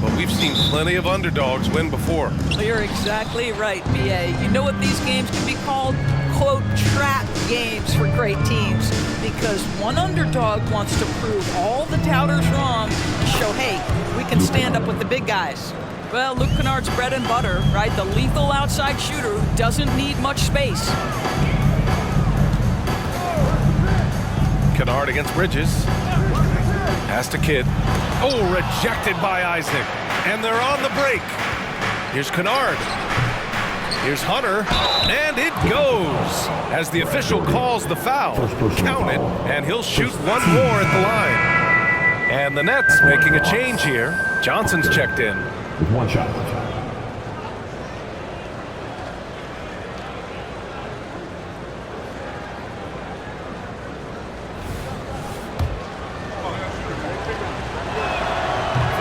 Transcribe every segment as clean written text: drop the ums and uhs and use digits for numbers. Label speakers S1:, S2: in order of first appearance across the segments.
S1: but we've seen plenty of underdogs win before.
S2: Well, you're exactly right, BA. You know what these games can be called? Quote, trap games for great teams, because one underdog wants to prove all the doubters wrong and show, hey, we can stand up with the big guys. Well, Luke Kennard's bread and butter, right? The lethal outside shooter who doesn't need much space.
S1: Kennard against Bridges. Pass to Kidd. Oh, rejected by Isaac. And they're on the break. Here's Kennard. Here's Hunter. And it goes. As the official calls the foul. Count it, and he'll shoot one more at the line. And the Nets making a change here. Johnson's checked in.
S3: With one shot.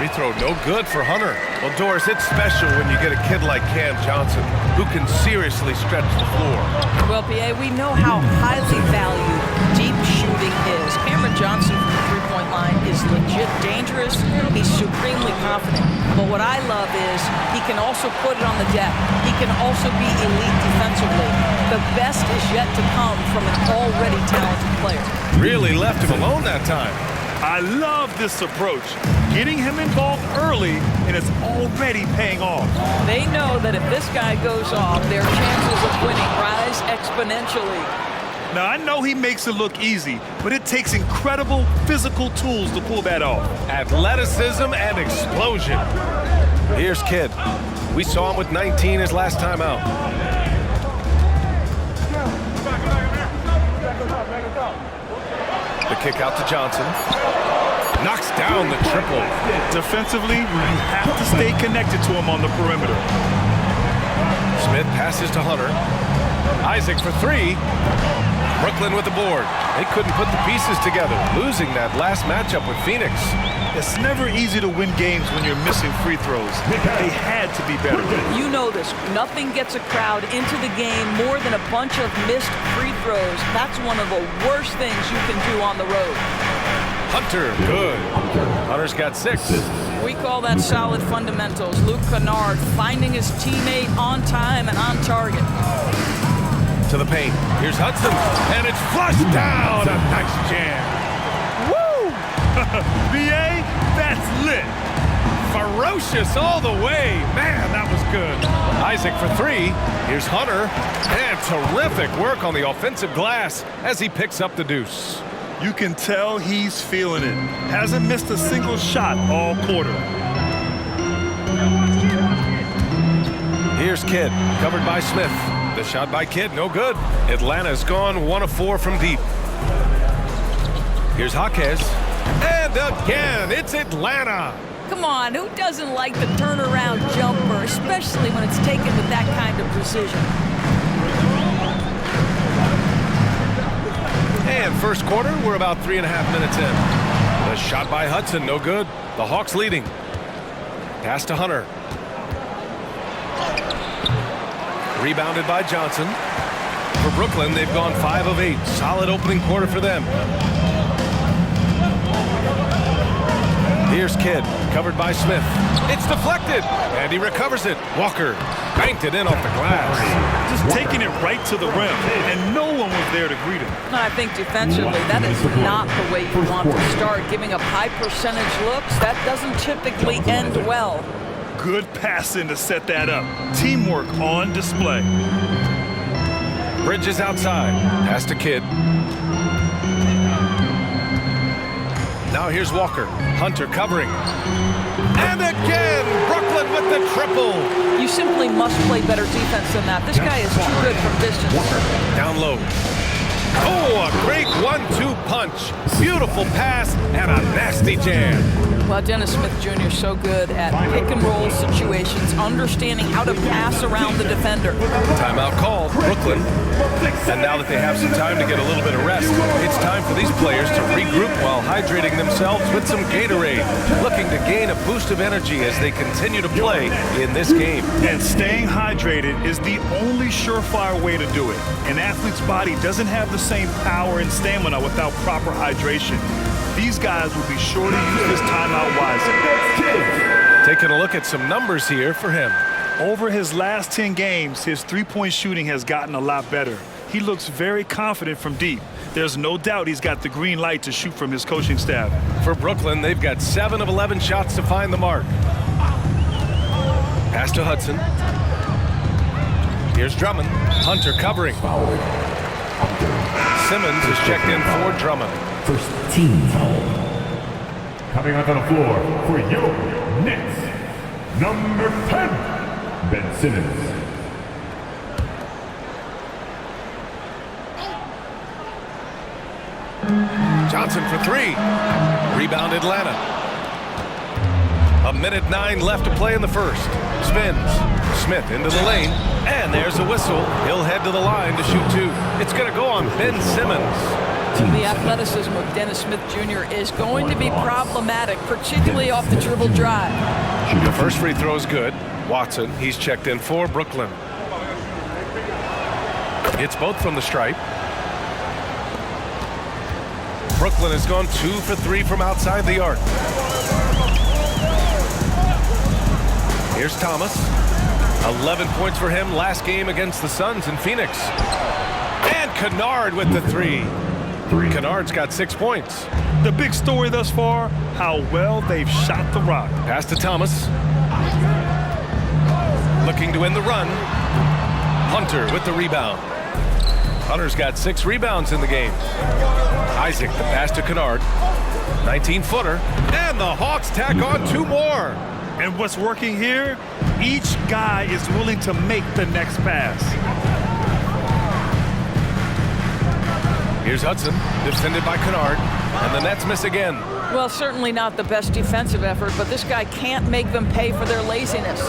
S1: Free throw no good for Hunter. Well, Doris, it's special when you get a kid like Cam Johnson who can seriously stretch the floor.
S2: Well, PA, we know how highly valued deep shooting is. Cameron Johnson from the three-point line is legit dangerous. He's supremely confident. But what I love is he can also put it on the deck. He can also be elite defensively. The best is yet to come from an already talented player.
S1: Really left him alone that time.
S4: I love this approach. Getting him involved early, and it's already paying off.
S2: They know that if this guy goes off, their chances of winning rise exponentially.
S4: Now, I know he makes it look easy, but it takes incredible physical tools to pull that off.
S1: Athleticism and explosion. Here's Kidd. We saw him with 19 his last time out. The kick out to Johnson. Knocks down the triple.
S4: Defensively, you have to stay connected to him on the perimeter.
S1: Smith passes to Hunter. Isaac for three. Brooklyn with the board. They couldn't put the pieces together, losing that last matchup with Phoenix.
S4: It's never easy to win games when you're missing free throws. They had to be better.
S2: You know this. Nothing gets a crowd into the game more than a bunch of missed free throws. That's one of the worst things you can do on the road.
S1: Hunter, good. Hunter's got 6.
S2: We call that solid fundamentals. Luke Kennard finding his teammate on time and on target.
S1: To the paint. Here's Hudson, and it's flushed down. A nice jam.
S4: Woo! BA, that's lit.
S1: Ferocious all the way. Man, that was good. Isaac for 3. Here's Hunter, and terrific work on the offensive glass as he picks up the deuce.
S4: You can tell he's feeling it. Hasn't missed a single shot all quarter.
S1: Here's Kidd, covered by Smith. The shot by Kidd, no good. Atlanta's gone 1 of 4 from deep. Here's Jaquez. And again, it's Atlanta.
S2: Come on, who doesn't like the turnaround jumper, especially when it's taken with that kind of precision?
S1: And first quarter, we're about 3.5 minutes in. The shot by Hudson, no good. The Hawks leading. Pass to Hunter. Rebounded by Johnson. For Brooklyn, they've gone 5 of 8. Solid opening quarter for them. Here's Kidd, covered by Smith. It's deflected, and he recovers it. Walker banked it in off the glass.
S4: Just taking it right to the rim, and no one was there to greet him.
S2: No, I think defensively, that is not the way you want to start. Giving up high percentage looks, that doesn't typically end well.
S4: Good passing to set that up. Teamwork on display.
S1: Bridges outside. Pass to Kidd. Now here's Walker. Hunter covering. And again, Brooklyn with the triple.
S2: You simply must play better defense than that. This guy is too good from distance.
S1: Down low. Oh, a great 1-2 punch. Beautiful pass and a nasty jam.
S2: Well, Dennis Smith Jr. is so good at pick-and-roll situations, understanding how to pass around the defender.
S1: Timeout called, Brooklyn. And now that they have some time to get a little bit of rest, it's time for these players to regroup while hydrating themselves with some Gatorade, looking to gain a boost of energy as they continue to play in this game.
S4: And staying hydrated is the only surefire way to do it. An athlete's body doesn't have the same power and stamina without proper hydration. These guys will be sure to use this timeout wisely.
S1: Taking a look at some numbers here for him.
S4: Over his last 10 games, his three-point shooting has gotten a lot better. He looks very confident from deep. There's no doubt he's got the green light to shoot from his coaching staff.
S1: For Brooklyn, they've got 7 of 11 shots to find the mark. Pass to Hudson. Here's Drummond. Hunter covering. Simmons is checked in for Drummond.
S3: First team foul. Coming onto the floor for your Knicks, number 10, Ben Simmons.
S1: Johnson for 3. Rebound Atlanta. 1:09 left to play in the first. Spins. Smith into the lane. And there's a whistle. He'll head to the line to shoot 2. It's going to go on Ben Simmons.
S2: The athleticism of Dennis Smith Jr. is going to be problematic, particularly off the dribble drive.
S1: The first free throw is good. Watson, he's checked in for Brooklyn. It's both from the stripe. Brooklyn has gone 2 for 3 from outside the arc. Here's Thomas. 11 points for him last game against the Suns in Phoenix. And Kennard with the 3. Kennard's got 6 points.
S4: The big story thus far, how well they've shot the rock.
S1: Pass to Thomas. Looking to win the run. Hunter with the rebound. Hunter's got 6 rebounds in the game. Isaac, the pass to Kennard. 19-footer. And the Hawks tack on 2 more.
S4: And what's working here? Each guy is willing to make the next pass.
S1: Here's Hudson, defended by Kennard, and the Nets miss again.
S2: Well, certainly not the best defensive effort, but this guy can't make them pay for their laziness.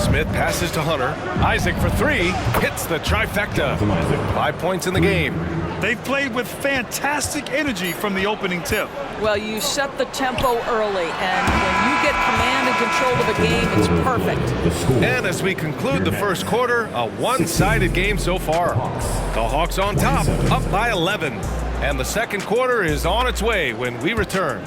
S1: Smith passes to Hunter. Isaac for 3, hits the trifecta. 5 points in the game.
S4: They've played with fantastic energy from the opening tip.
S2: Well, you set the tempo early, and when you get command and control of a game, it's perfect.
S1: And as we conclude the first quarter, a one-sided game so far. The Hawks on top, up by 11. And the second quarter is on its way when we return.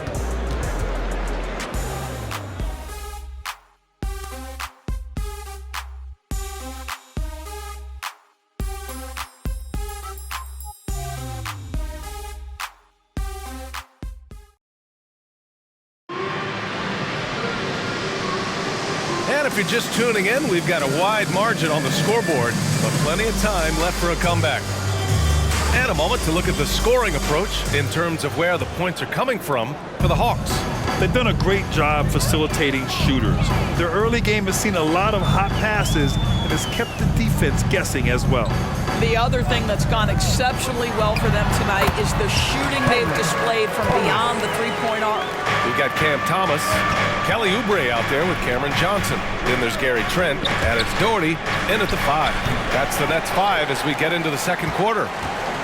S1: And if you're just tuning in, we've got a wide margin on the scoreboard, but plenty of time left for a comeback. And a moment to look at the scoring approach in terms of where the points are coming from for the Hawks.
S4: They've done a great job facilitating shooters. Their early game has seen a lot of hot passes and has kept the defense guessing as well.
S2: The other thing that's gone exceptionally well for them tonight is the shooting they've displayed from beyond the three-point arc.
S1: We've got Cam Thomas, Kelly Oubre out there with Cameron Johnson. Then there's Gary Trent, and it's Doherty in at the 5. That's the Nets 5 as we get into the second quarter.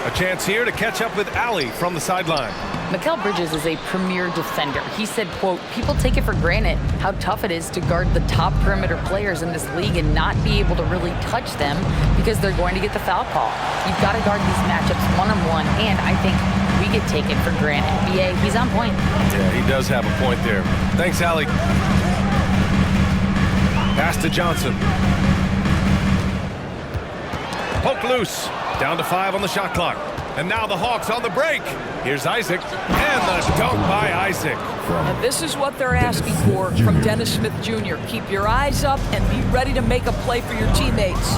S1: A chance here to catch up with Allie from the sideline.
S5: Mikal Bridges is a premier defender. He said, quote, people take it for granted how tough it is to guard the top perimeter players in this league and not be able to really touch them because they're going to get the foul call. You've got to guard these matchups one-on-one, and I think we get taken for granted. BA, he's on point.
S1: Yeah, he does have a point there. Thanks, Allie. Pass to Johnson. Poke loose. Down to 5 on the shot clock. And now the Hawks on the break. Here's Isaac. And the dunk by Isaac.
S2: And this is what they're asking for from Dennis Smith Jr. Keep your eyes up and be ready to make a play for your teammates.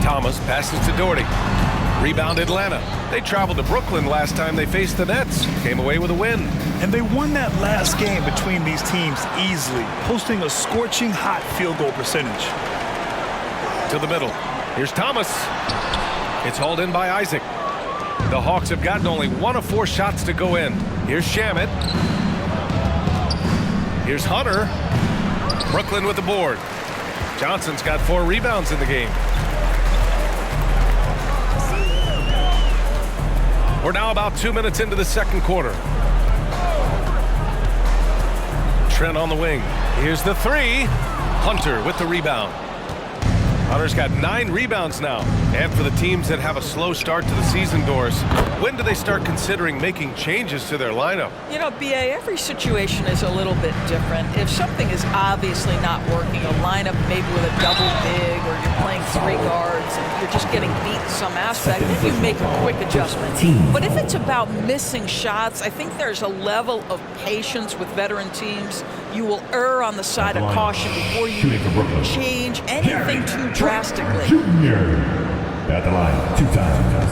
S1: Thomas passes to Doherty. Rebound Atlanta. They traveled to Brooklyn last time they faced the Nets. Came away with a win.
S4: And they won that last game between these teams easily, posting a scorching hot field goal percentage.
S1: To the middle. Here's Thomas. It's hauled in by Isaac. The Hawks have gotten only 1 of 4 shots to go in. Here's Shamet. Here's Hunter. Brooklyn with the board. Johnson's got 4 rebounds in the game. We're now about 2 minutes into the second quarter. Trent on the wing. Here's the 3. Hunter with the rebound. Hunter's got 9 rebounds now. And for the teams that have a slow start to the season, Doris, when do they start considering making changes to their lineup?
S2: You know, BA, every situation is a little bit different. If something is obviously not working, a lineup maybe with a double big, or you're playing 3 guards and you're just getting beat in some aspect, then you make a quick adjustment. But if it's about missing shots, I think there's a level of patience with veteran teams. You will err on the side of caution before you change anything too drastically.
S3: Junior. At the line, 2 times.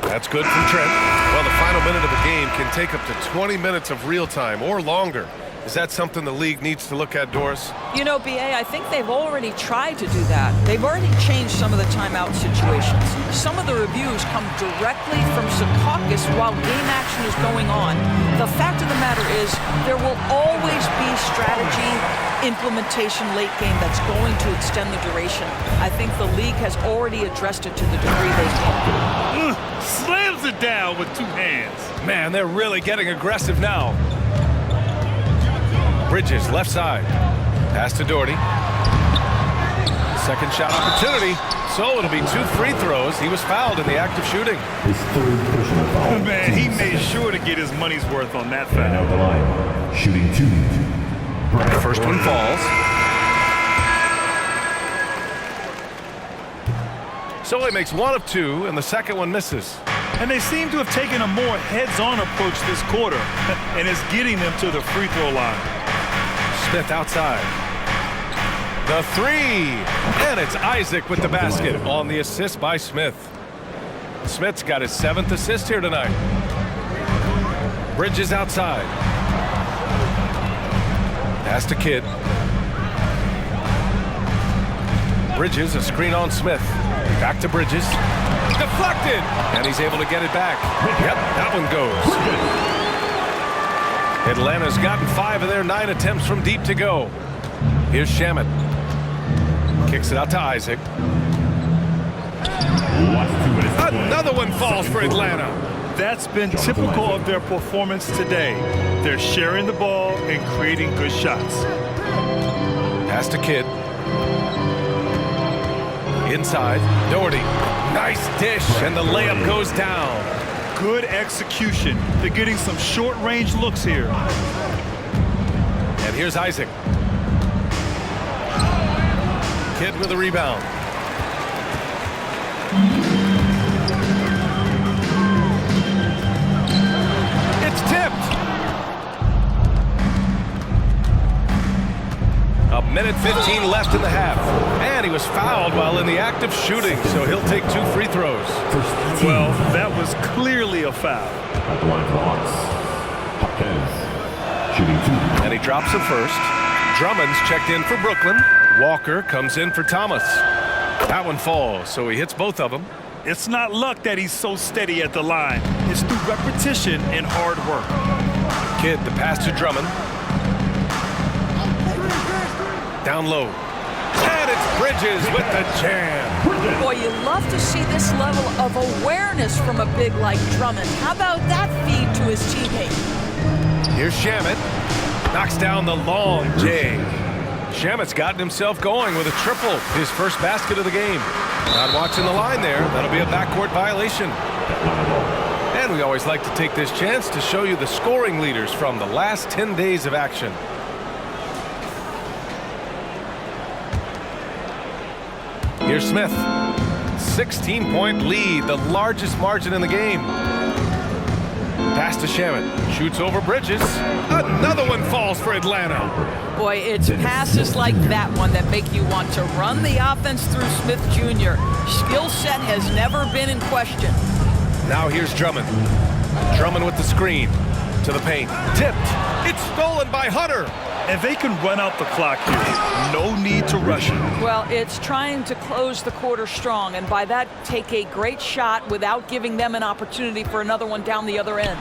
S1: That's good from Trent. Well, the final minute of a game can take up to 20 minutes of real time or longer. Is that something the league needs to look at, Doris?
S2: You know, BA, I think they've already tried to do that. They've already changed some of the timeout situations. Some of the reviews come directly from Secaucus while game action is going on. The fact of the matter is there will always be strategy implementation late game that's going to extend the duration. I think the league has already addressed it to the degree they can.
S4: Slams it down with 2 hands.
S1: Man, they're really getting aggressive now. Bridges, left side. Pass to Doherty. Second shot opportunity. So it'll be 2 free throws. He was fouled in the act of shooting.
S3: His 3rd personal foul.
S4: Man, he made sure to get his money's worth on that
S3: And
S4: foul.
S3: out the line, shooting 2.
S1: First one falls. So he makes 1 of 2, and the second one misses.
S4: And they seem to have taken a more heads-on approach this quarter, and it's getting them to the free throw line.
S1: Smith outside. The 3, and it's Isaac with the basket on the assist by Smith. Smith's got his 7th assist here tonight. Bridges outside. Pass to Kidd. Bridges, a screen on Smith. Back to Bridges. Deflected! And he's able to get it back. Yep, that one goes. Atlanta's gotten 5 of their 9 attempts from deep to go. Here's Shamet. Kicks it out to Isaac. Another one falls for Atlanta.
S4: That's been typical of their performance today. They're sharing the ball and creating good shots.
S1: Pass to Kidd. Inside, Doherty. Nice dish, and the layup goes down.
S4: Good execution. They're getting some short-range looks here.
S1: And here's Isaac. Kidd with a rebound. It's tipped. A minute 15 left in the half. And he was fouled while in the act of shooting, so he'll take 2 free throws.
S4: Well, that was clearly a foul.
S3: At the line for Hawks, Hopkins, shooting 2.
S1: And he drops it first. Drummond's checked in for Brooklyn. Walker comes in for Thomas. That one falls, so he hits both of them.
S4: It's not luck that he's so steady at the line. It's through repetition and hard work.
S1: Kidd, the pass to Drummond. Down low. And it's Bridges with the jam.
S2: Boy, you love to see this level of awareness from a big like Drummond. How about that feed to his teammate?
S1: Here's Shamet. Knocks down the long J. Shamet's gotten himself going with a triple, his first basket of the game. Not watching the line there. That'll be a backcourt violation. And we always like to take this chance to show you the scoring leaders from the last 10 days of action. Here's Smith. 16-point lead, the largest margin in the game. Pass to Shamet. Shoots over Bridges. Another one falls for Atlanta.
S2: Boy, it's passes like that one that make you want to run the offense through Smith Jr. Skill set has never been in question.
S1: Now here's Drummond. Drummond with the screen. To the paint. Tipped. It's stolen by Hunter.
S4: And they can run out the clock here. No need to rush it.
S2: Well, it's trying to close the quarter strong, and by that, take a great shot without giving them an opportunity for another one down the other end.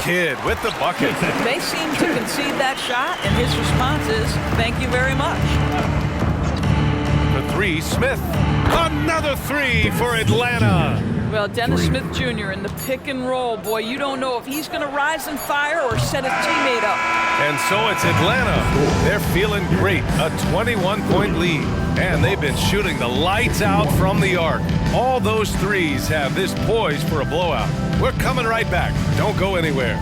S1: Kidd with the bucket.
S2: They seem to concede that shot, and his response is, thank you very much.
S1: The 3, Smith. Another 3 for Atlanta.
S2: Well, Dennis Smith Jr. in the pick and roll, boy, you don't know if he's going to rise and fire or set his teammate up.
S1: And so it's Atlanta. They're feeling great. A 21-point lead. And they've been shooting the lights out from the arc. All those threes have this poised for a blowout. We're coming right back. Don't go anywhere.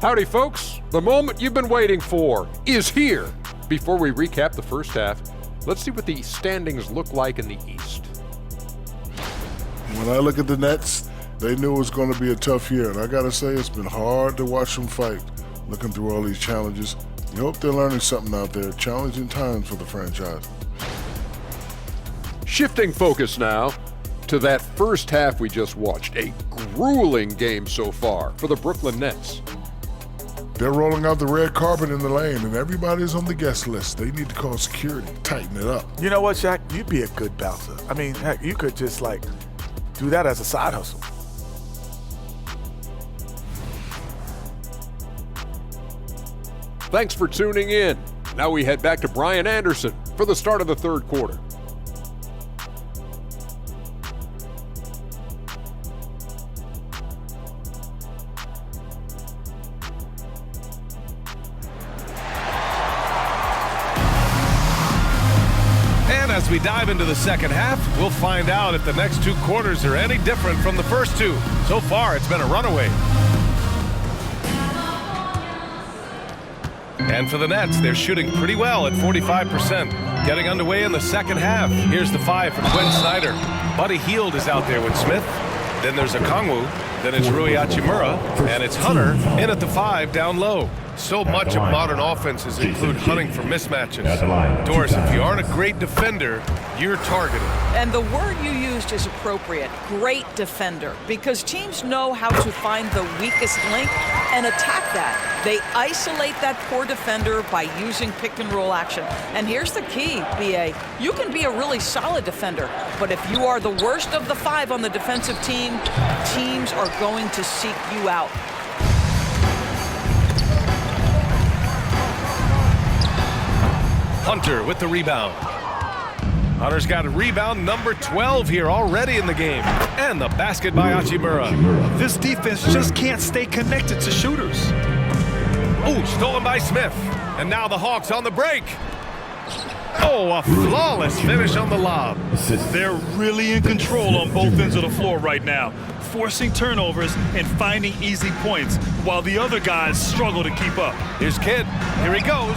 S6: Howdy, folks. The moment you've been waiting for is here. Before we recap the first half, let's see what the standings look like in the East.
S7: When I look at the Nets, they knew it was going to be a tough year, and I got to say it's been hard to watch them fight, looking through all these challenges. You hope they're learning something out there. Challenging times for the franchise.
S6: Shifting focus now to that first half we just watched. A grueling game so far for the Brooklyn Nets.
S7: They're rolling out the red carpet in the lane, and everybody's on the guest list. They need to call security, tighten it up.
S8: You know what, Shaq? You'd be a good bouncer. I mean, heck, you could just, do that as a side hustle.
S6: Thanks for tuning in. Now we head back to Brian Anderson for the start of the third quarter.
S1: As we dive into the second half, we'll find out if the next two quarters are any different from the first two. So far, it's been a runaway. And for the Nets, they're shooting pretty well at 45%. Getting underway in the second half. Here's the 5 for Quinn Snyder. Buddy Hield is out there with Smith. Then there's Okongwu. Then it's Rui Hachimura. And it's Hunter in at the 5 down low. So much of modern offenses include hunting for mismatches. Doris, if you aren't a great defender, you're targeted.
S2: And the word you used is appropriate, great defender, because teams know how to find the weakest link and attack that. They isolate that poor defender by using pick and roll action. And here's the key, BA. You can be a really solid defender, but if you are the worst of the 5 on the defensive team, teams are going to seek you out.
S1: Hunter with the rebound. Hunter's got a rebound number 12 here already in the game. And the basket by Hachimura.
S4: This defense just can't stay connected to shooters.
S1: Oh, stolen by Smith. And now the Hawks on the break. Oh, a flawless finish on the lob.
S4: They're really in control on both ends of the floor right now, forcing turnovers and finding easy points while the other guys struggle to keep up.
S1: Here's Kidd. Here he goes.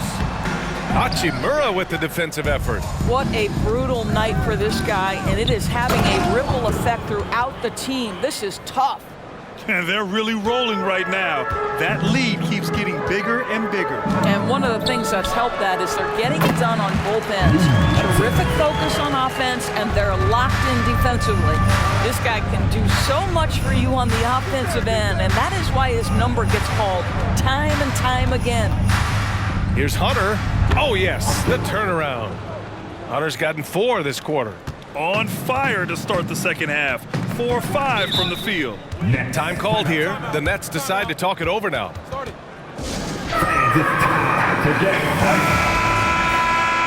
S1: Hachimura with the defensive effort.
S2: What a brutal night for this guy, and it is having a ripple effect throughout the team. This is tough.
S4: And they're really rolling right now. That lead keeps getting bigger and bigger.
S2: And one of the things that's helped that is they're getting it done on both ends. Terrific focus on offense, and they're locked in defensively. This guy can do so much for you on the offensive end, and that is why his number gets called time and time again.
S1: Here's Hunter. Oh, yes, the turnaround. Hunter's gotten 4 this quarter.
S4: On fire to start the second half. 4-5 from the field.
S1: Time called here. The Nets decide to talk it over now.
S3: Fans, it's time to get hyped.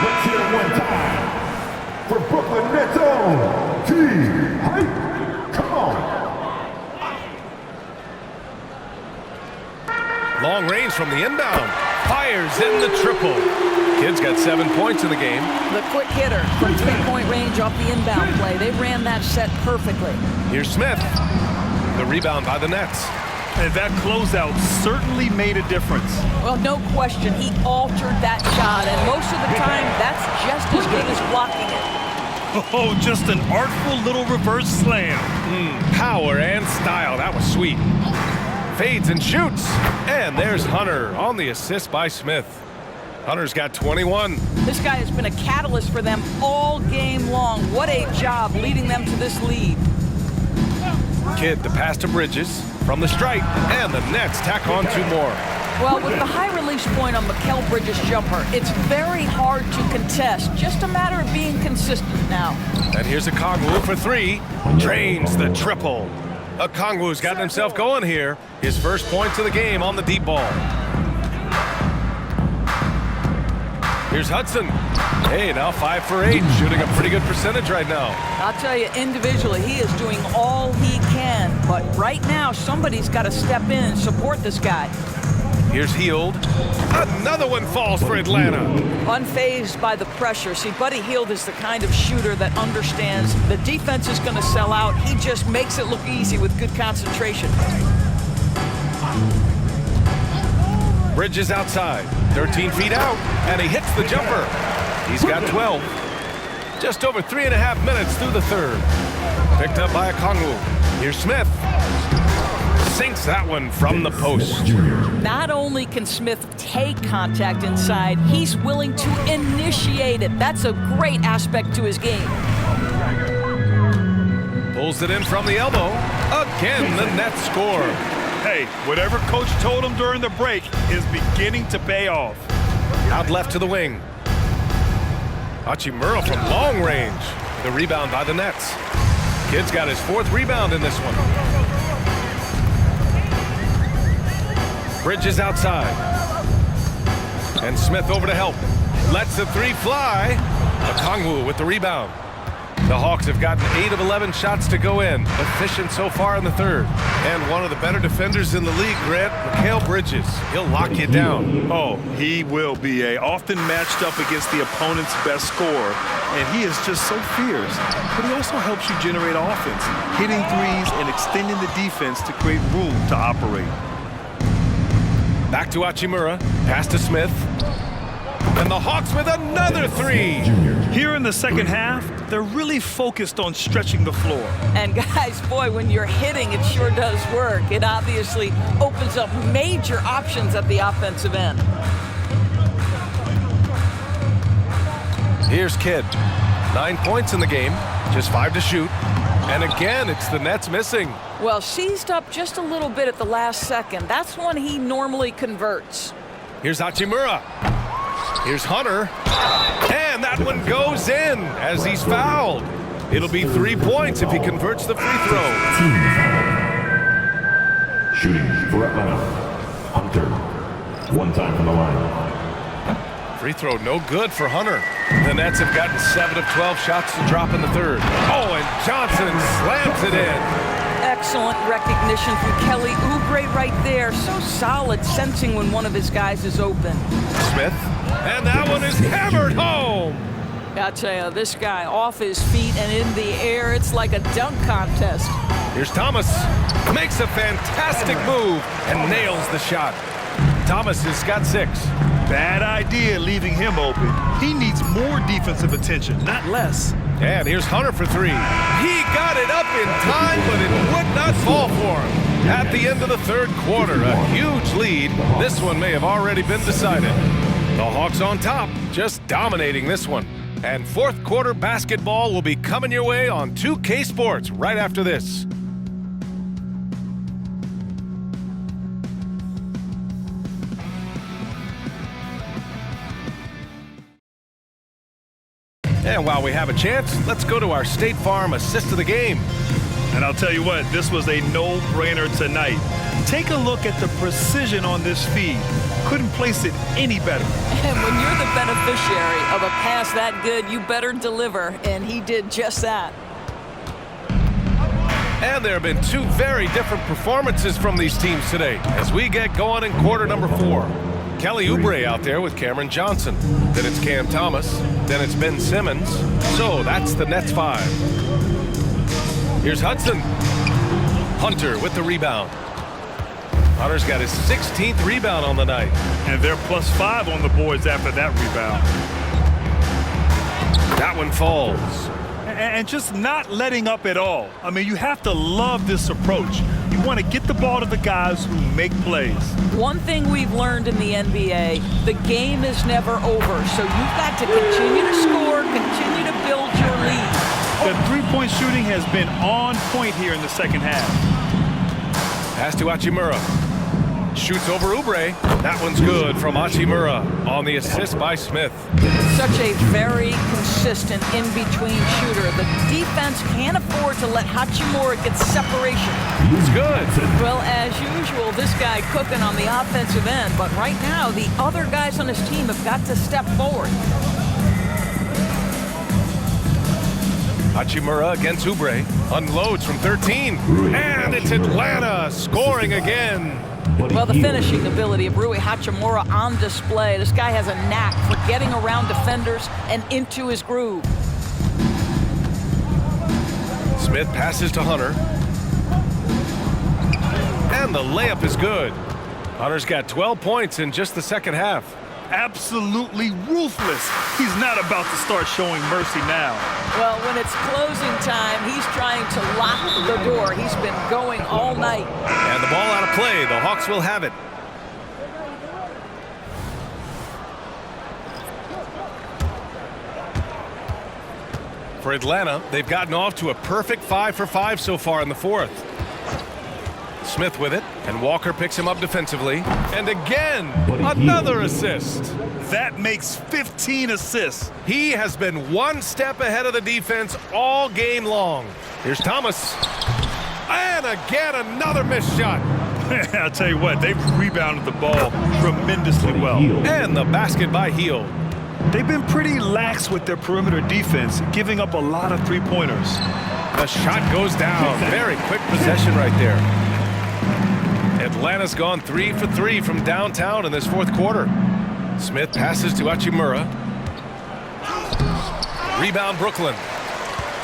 S3: Let's hear it one time for Brooklyn Nets own Team Hype. Come on.
S1: Long range from the inbound. Fires in the triple. Kidd's got 7 points in the game.
S2: The quick hitter from 3-point range off the inbound play. They ran that set perfectly.
S1: Here's Smith. The rebound by the Nets.
S4: And that closeout certainly made a difference.
S2: Well, no question, he altered that shot, and most of the time, that's just as good as blocking it.
S4: Oh, just an artful little reverse slam.
S1: Power and style. That was sweet. Fades and shoots. And there's Hunter on the assist by Smith. Hunter's got 21.
S2: This guy has been a catalyst for them all game long. What a job leading them to this lead.
S1: Kidd the pass to Bridges from the stripe, and the Nets tack on 2 more.
S2: Well, with the high release point on Mikal Bridges' jumper, it's very hard to contest. Just a matter of being consistent now.
S1: And here's Okongwu for 3. Drains the triple. Okongwu's gotten himself going here. His first points of the game on the deep ball. Here's Hudson. Hey, now 5 for 8, shooting a pretty good percentage right now.
S2: I'll tell you, individually, he is doing all he can. But right now, somebody's got to step in and support this guy.
S1: Here's Hield. Another one falls for Atlanta.
S2: Unfazed by the pressure. See, Buddy Hield is the kind of shooter that understands the defense is going to sell out. He just makes it look easy with good concentration.
S1: Bridges outside, 13 feet out, and he hits the jumper. He's got 12. Just over 3.5 minutes through the third. Picked up by Okongwu. Here's Smith. Sinks that one from the post.
S2: Not only can Smith take contact inside, he's willing to initiate it. That's a great aspect to his game.
S1: Pulls it in from the elbow. Again, the net score.
S4: Hey, whatever coach told him during the break is beginning to pay off.
S1: Out left to the wing. Hachimura from long range. The rebound by the Nets. Kid's got his 4th rebound in this one. Bridges outside. And Smith over to help. Lets the 3 fly. Okongwu with the rebound. The Hawks have gotten 8 of 11 shots to go in. Efficient so far in the third. And one of the better defenders in the league, Grant, Mikal Bridges. He'll lock you down.
S4: Oh, he will be often matched up against the opponent's best scorer, and he is just so fierce. But he also helps you generate offense, hitting threes and extending the defense to create room to operate.
S1: Back to Hachimura. Pass to Smith. And the Hawks with another 3.
S4: Here in the second half, they're really focused on stretching the floor.
S2: And guys, boy, when you're hitting, it sure does work. It obviously opens up major options at the offensive end.
S1: Here's Kidd. 9 points in the game, just 5 to shoot. And again, it's the Nets missing.
S2: Well, seized up just a little bit at the last second. That's when he normally converts.
S1: Here's Hachimura. Here's Hunter. And that one goes in as he's fouled. It'll be 3 points if he converts the free throw.
S3: Shooting for Atlanta. Hunter. 1 time from the line.
S1: Free throw no good for Hunter. The Nets have gotten 7 of 12 shots to drop in the third. Oh, and Johnson slams it in.
S2: Excellent recognition from Kelly Oubre right there. So solid, sensing when one of his guys is open.
S1: Smith. And that one is hammered home.
S2: I'll tell you, this guy off his feet and in the air, it's like a dunk contest.
S1: Here's Thomas. Makes a fantastic move and nails the shot. Thomas has got 6.
S4: Bad idea leaving him open. He needs more defensive attention, not less.
S1: And here's Hunter for 3. He got it up in time, but it would not fall for him. At the end of the third quarter, a huge lead. This one may have already been decided. The Hawks on top, just dominating this one. And fourth quarter basketball will be coming your way on 2K Sports right after this. And while we have a chance, let's go to our State Farm assist of the game.
S4: And I'll tell you what, this was a no-brainer tonight. Take a look at the precision on this feed. Couldn't place it any better.
S2: And when you're the beneficiary of a pass that good, you better deliver, and he did just that.
S1: And there have been 2 very different performances from these teams today as we get going in quarter number 4. Kelly Oubre out there with Cameron Johnson. Then it's Cam Thomas. Then it's Ben Simmons. So that's the Nets 5. Here's Hudson. Hunter with the rebound. Hunter's got his 16th rebound on the night.
S4: And they're +5 on the boards after that rebound.
S1: That one falls.
S4: And just not letting up at all. I mean, you have to love this approach. You want to get the ball to the guys who make plays.
S2: One thing we've learned in the NBA, the game is never over. So you've got to continue to score, continue to build your lead.
S4: The three-point shooting has been on point here in the second half.
S1: Pass to Hachimura. Shoots over Oubre. That one's good from Hachimura on the assist by Smith.
S2: such a very consistent in-between shooter. The defense can't afford to let Hachimura get separation.
S1: It's good.
S2: Well, as usual, this guy cooking on the offensive end, but right now, the other guys on his team have got to step forward.
S1: Hachimura against Oubre. Unloads from 13. And it's Atlanta scoring again.
S2: Well, the finishing ability of Rui Hachimura on display. This guy has a knack for getting around defenders and into his groove.
S1: Smith passes to Hunter. And the layup is good. Hunter's got 12 points in just the second half.
S4: Absolutely ruthless. He's not about to start showing mercy now.
S2: Well, when it's closing time, he's trying to lock the door. He's been going all night.
S1: And the ball out of play. The Hawks will have it. For Atlanta, they've gotten off to a perfect 5 for 5 so far in the fourth. Smith with it, and Walker picks him up defensively. And again, another assist.
S4: That makes 15 assists.
S1: He has been one step ahead of the defense all game long. Here's Thomas. And again, another missed shot.
S4: I'll tell you what, they've rebounded the ball tremendously well.
S1: And the basket by Hield.
S4: They've been pretty lax with their perimeter defense, giving up a lot of three-pointers.
S1: The shot goes down. Very quick possession right there. Atlanta's gone 3 for 3 from downtown in this fourth quarter. Smith passes to Hachimura. Rebound Brooklyn.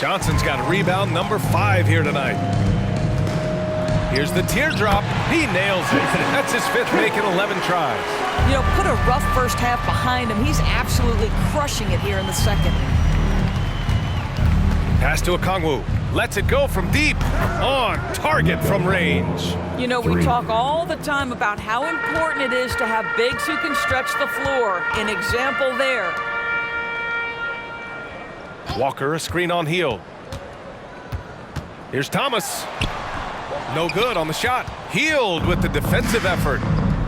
S1: Johnson's got rebound number 5 here tonight. Here's the teardrop. He nails it. That's his 5th make in 11 tries.
S2: You know, put a rough first half behind him. He's absolutely crushing it here in the second.
S1: Pass to Okongwu. Lets it go from deep. On target from range.
S2: You know, we talk all the time about how important it is to have bigs who can stretch the floor. An example there.
S1: Walker, a screen on Hield. Here's Thomas. No good on the shot. Hield with the defensive effort.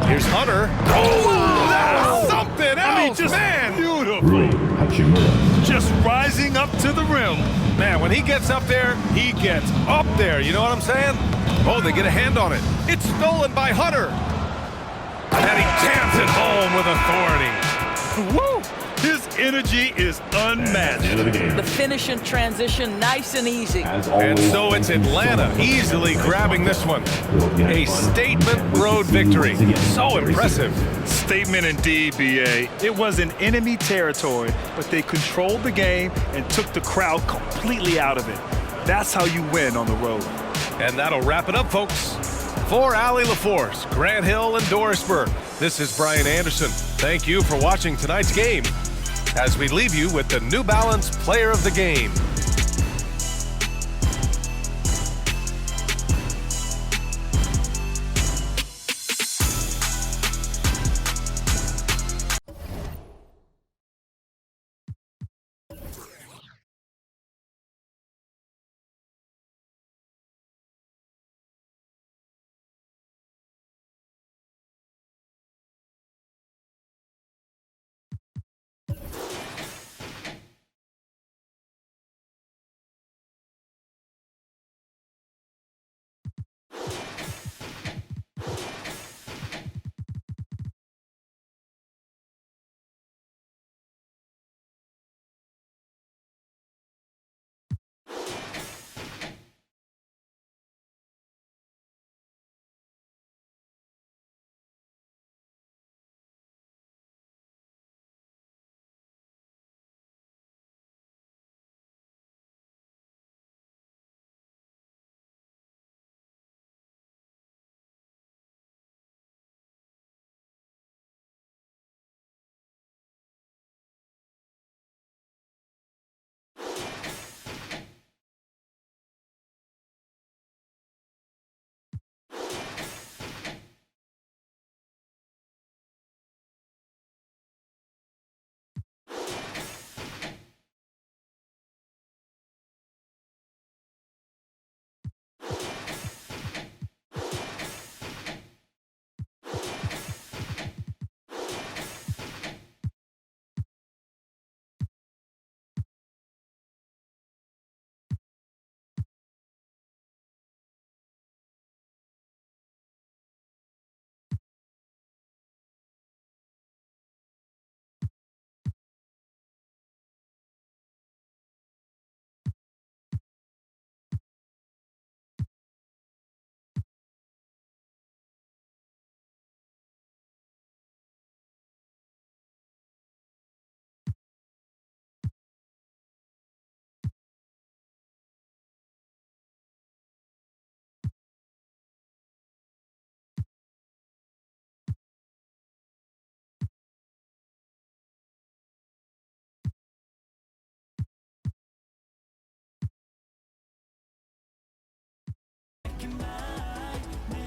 S1: Here's Hunter. Oh, that's something else,
S4: just
S1: man.
S4: Beautiful. Just rising up to the rim.
S1: Man, when he gets up there, he gets up there. You know what I'm saying? Oh, they get a hand on it. It's stolen by Hunter. And he jams it home with authority.
S4: Woo! His energy is unmatched.
S2: The finish and transition, nice and easy.
S1: And so it's Atlanta easily grabbing this one. A statement road victory. So impressive.
S4: Statement indeed, BA. It was in enemy territory, but they controlled the game and took the crowd completely out of it. That's how you win on the road.
S1: And that'll wrap it up, folks. For Allie LaForce, Grant Hill, and Dorisburg, this is Brian Anderson. Thank you for watching tonight's game as we leave you with the New Balance Player of the Game.